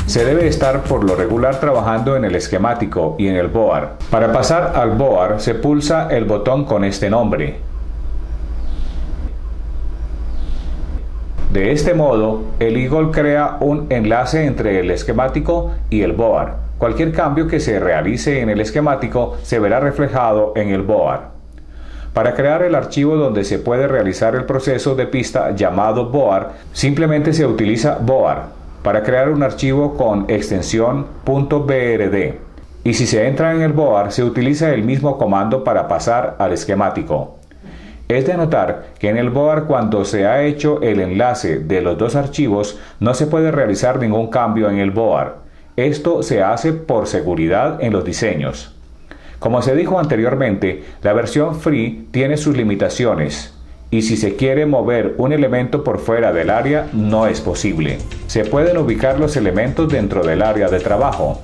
Se debe estar por lo regular trabajando en el esquemático y en el board. Para pasar al board se pulsa el botón con este nombre. De este modo, el Eagle crea un enlace entre el esquemático y el board. Cualquier cambio que se realice en el esquemático se verá reflejado en el board. Para crear el archivo donde se puede realizar el proceso de pista llamado board, simplemente se utiliza board para crear un archivo con extensión .brd. Y si se entra en el board, se utiliza el mismo comando para pasar al esquemático. Es de notar que en el board, cuando se ha hecho el enlace de los dos archivos, no se puede realizar ningún cambio en el board. Esto se hace por seguridad en los diseños. Como se dijo anteriormente, la versión free tiene sus limitaciones, y si se quiere mover un elemento por fuera del área, no es posible. Se pueden ubicar los elementos dentro del área de trabajo.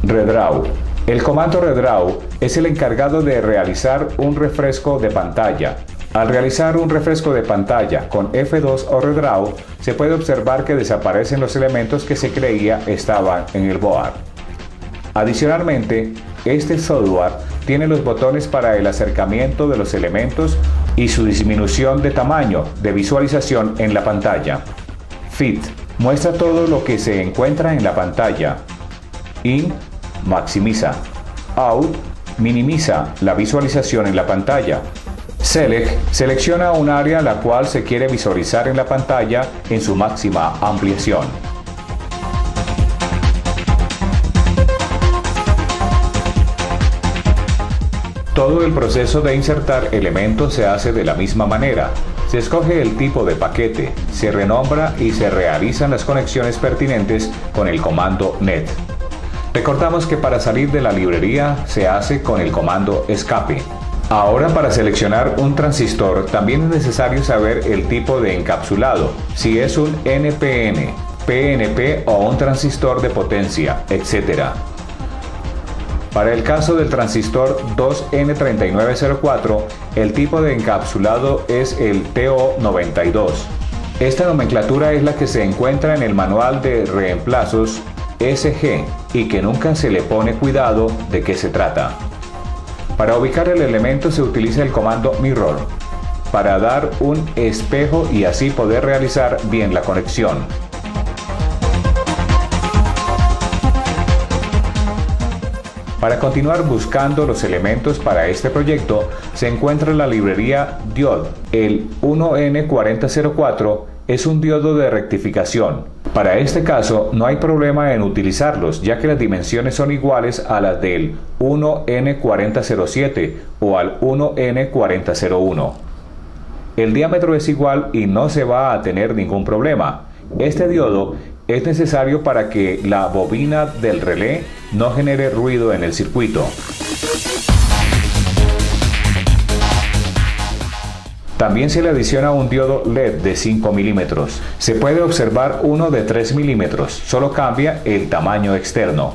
Redraw. El comando redraw es el encargado de realizar un refresco de pantalla. Al realizar un refresco de pantalla con F2 o redraw, se puede observar que desaparecen los elementos que se creía estaban en el board. Adicionalmente, este software tiene los botones para el acercamiento de los elementos y su disminución de tamaño de visualización en la pantalla. Fit muestra todo lo que se encuentra en la pantalla. In maximiza. Out minimiza la visualización en la pantalla. Select selecciona un área la cual se quiere visualizar en la pantalla en su máxima ampliación. Todo el proceso de insertar elementos se hace de la misma manera. Se escoge el tipo de paquete, se renombra y se realizan las conexiones pertinentes con el comando net. Recordamos que para salir de la librería se hace con el comando escape. Ahora, para seleccionar un transistor también es necesario saber el tipo de encapsulado, si es un NPN, PNP o un transistor de potencia, etc. Para el caso del transistor 2N3904, el tipo de encapsulado es el TO92. Esta nomenclatura es la que se encuentra en el manual de reemplazos SG y que nunca se le pone cuidado de qué se trata. Para ubicar el elemento se utiliza el comando mirror, para dar un espejo y así poder realizar bien la conexión. Para continuar buscando los elementos para este proyecto, se encuentra la librería Diode. El 1N4004 es un diodo de rectificación. Para este caso no hay problema en utilizarlos, ya que las dimensiones son iguales a las del 1N4007 o al 1N4001. El diámetro es igual y no se va a tener ningún problema. Este diodo es necesario para que la bobina del relé no genere ruido en el circuito. También se le adiciona un diodo LED de 5 milímetros. Se puede observar uno de 3 milímetros, solo cambia el tamaño externo.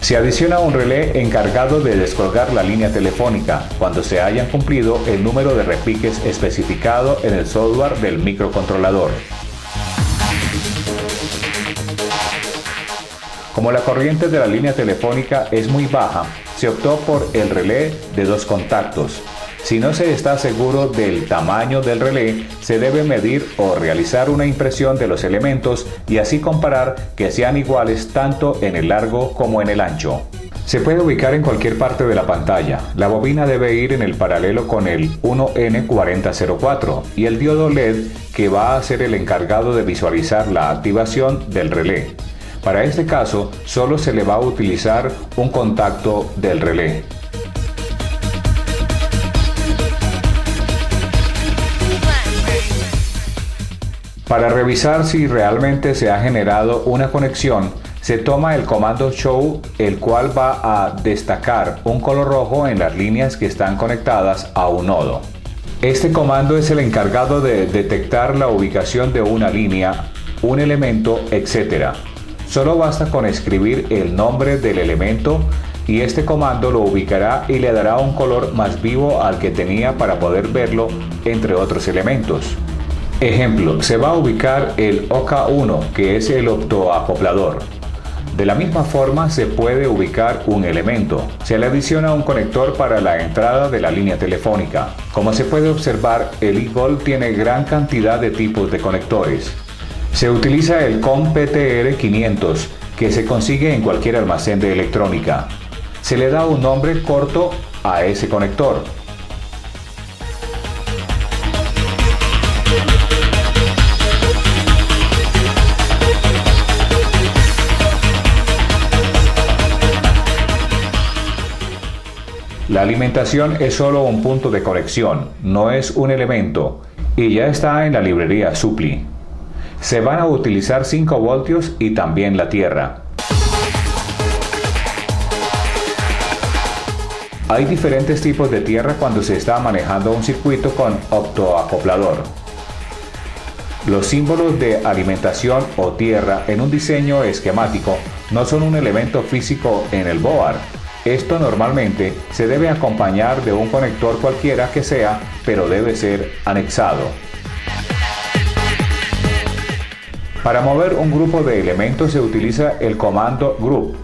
Se adiciona un relé encargado de descolgar la línea telefónica cuando se hayan cumplido el número de repiques especificado en el software del microcontrolador. Como la corriente de la línea telefónica es muy baja, se optó por el relé de 2 contactos. Si no se está seguro del tamaño del relé, se debe medir o realizar una impresión de los elementos y así comparar que sean iguales tanto en el largo como en el ancho. Se puede ubicar en cualquier parte de la pantalla. La bobina debe ir en el paralelo con el 1N4004 y el diodo LED que va a ser el encargado de visualizar la activación del relé. Para este caso, solo se le va a utilizar un contacto del relé. Para revisar si realmente se ha generado una conexión, se toma el comando Show, el cual va a destacar un color rojo en las líneas que están conectadas a un nodo. Este comando es el encargado de detectar la ubicación de una línea un elemento, etc. Solo basta con escribir el nombre del elemento y este comando lo ubicará y le dará un color más vivo al que tenía para poder verlo entre otros elementos. Ejemplo, se va a ubicar el OK1, que es el optoacoplador. De la misma forma se puede ubicar un elemento. Se le adiciona un conector para la entrada de la línea telefónica. Como se puede observar, el eGold tiene gran cantidad de tipos de conectores. Se utiliza el COM-PTR500, que se consigue en cualquier almacén de electrónica. Se le da un nombre corto a ese conector. La alimentación es solo un punto de conexión, no es un elemento, y ya está en la librería Suppli. Se van a utilizar 5 voltios y también la tierra. Hay diferentes tipos de tierra cuando se está manejando un circuito con optoacoplador. Los símbolos de alimentación o tierra en un diseño esquemático no son un elemento físico en el board. Esto normalmente se debe acompañar de un conector cualquiera que sea, pero debe ser anexado. Para mover un grupo de elementos se utiliza el comando Group.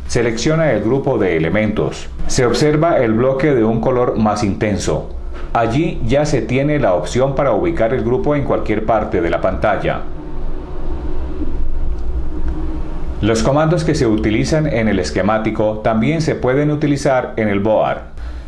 Selecciona el grupo de elementos. Se observa el bloque de un color más intenso. Allí ya se tiene la opción para ubicar el grupo en cualquier parte de la pantalla. Los comandos que se utilizan en el esquemático también se pueden utilizar en el board.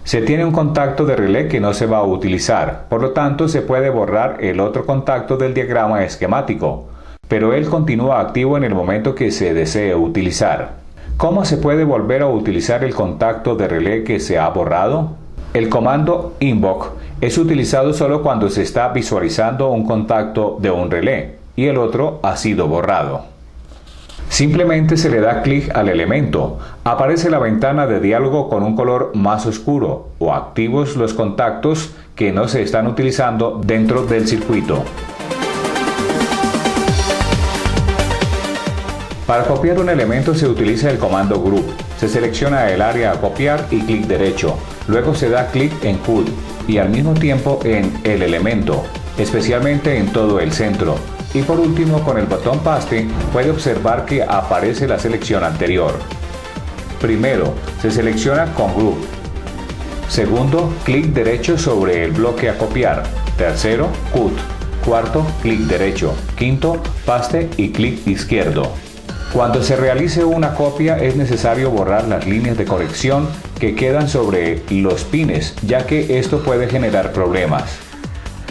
Se tiene un contacto de relé que no se va a utilizar, por lo tanto se puede borrar el otro contacto del diagrama esquemático, pero él continúa activo en el momento que se desee utilizar. ¿Cómo se puede volver a utilizar el contacto de relé que se ha borrado? El comando invoke es utilizado solo cuando se está visualizando un contacto de un relé y el otro ha sido borrado. Simplemente se le da clic al elemento, aparece la ventana de diálogo con un color más oscuro o activos los contactos que no se están utilizando dentro del circuito. Para copiar un elemento se utiliza el comando Group. Se selecciona el área a copiar y clic derecho. Luego se da clic en Cut y al mismo tiempo en el elemento, especialmente en todo el centro. Y por último, con el botón Paste puede observar que aparece la selección anterior. Primero, se selecciona con Group. Segundo, clic derecho sobre el bloque a copiar. Tercero, Cut. Cuarto, clic derecho. Quinto, Paste y clic izquierdo. Cuando se realice una copia es necesario borrar las líneas de corrección que quedan sobre los pines, ya que esto puede generar problemas.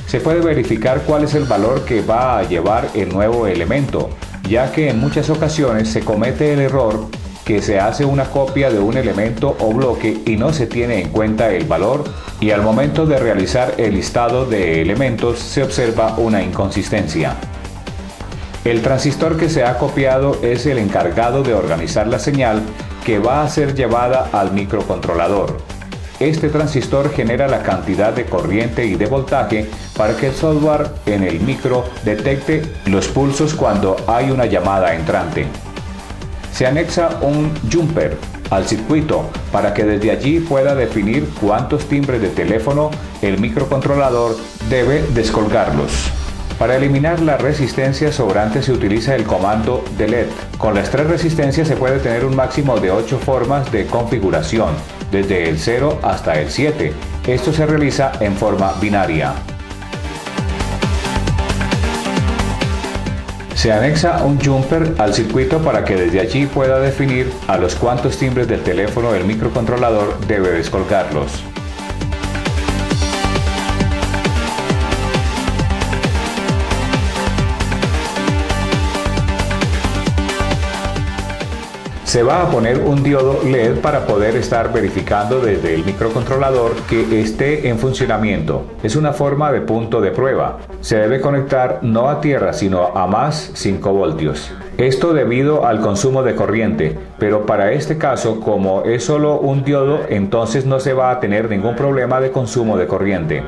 Se puede verificar cuál es el valor que va a llevar el nuevo elemento, ya que en muchas ocasiones se comete el error que se hace una copia de un elemento o bloque y no se tiene en cuenta el valor, y al momento de realizar el listado de elementos se observa una inconsistencia. El transistor que se ha copiado es el encargado de organizar la señal que va a ser llevada al microcontrolador. Este transistor genera la cantidad de corriente y de voltaje para que el software en el micro detecte los pulsos cuando hay una llamada entrante. Se anexa un jumper al circuito para que desde allí pueda definir cuántos timbres de teléfono el microcontrolador debe descolgarlos. Para eliminar la resistencia sobrante se utiliza el comando delete. Con las 3 resistencias se puede tener un máximo de 8 formas de configuración, desde el 0 hasta el 7. Esto se realiza en forma binaria. Se anexa un jumper al circuito para que desde allí pueda definir a los cuantos timbres del teléfono el microcontrolador debe descolgarlos. Se va a poner un diodo LED para poder estar verificando desde el microcontrolador que esté en funcionamiento. Es una forma de punto de prueba. Se debe conectar no a tierra sino a más 5 voltios. Esto debido al consumo de corriente, pero para este caso, como es solo un diodo, entonces no se va a tener ningún problema de consumo de corriente.